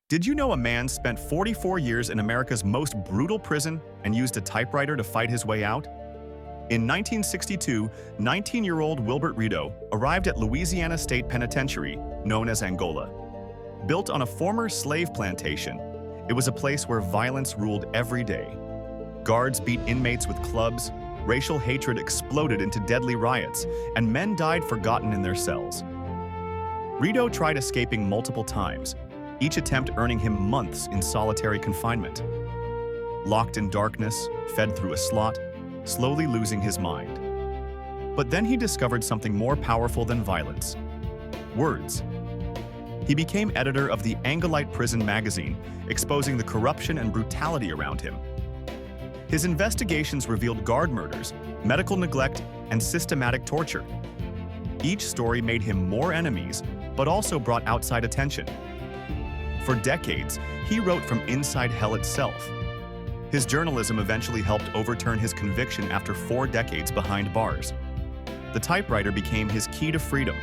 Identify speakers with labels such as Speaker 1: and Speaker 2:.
Speaker 1: Did you know a man spent 44 years in America's most brutal prison and used a typewriter to fight his way out? In 1962, 19-year-old Wilbert Rito arrived at Louisiana State Penitentiary, known as Angola. Built on a former slave plantation, it was a place where violence ruled every day. Guards beat inmates with clubs, racial hatred exploded into deadly riots, and men died forgotten in their cells. Rito tried escaping multiple times, each attempt earning him months in solitary confinement. Locked in darkness, fed through a slot, slowly losing his mind. But then he discovered something more powerful than violence: words. He became editor of the Angolite Prison magazine, exposing the corruption and brutality around him. His investigations revealed guard murders, medical neglect, and systematic torture. Each story made him more enemies, but also brought outside attention. For decades, he wrote from inside hell itself. His journalism eventually helped overturn his conviction after 4 decades behind bars. The typewriter became his key to freedom,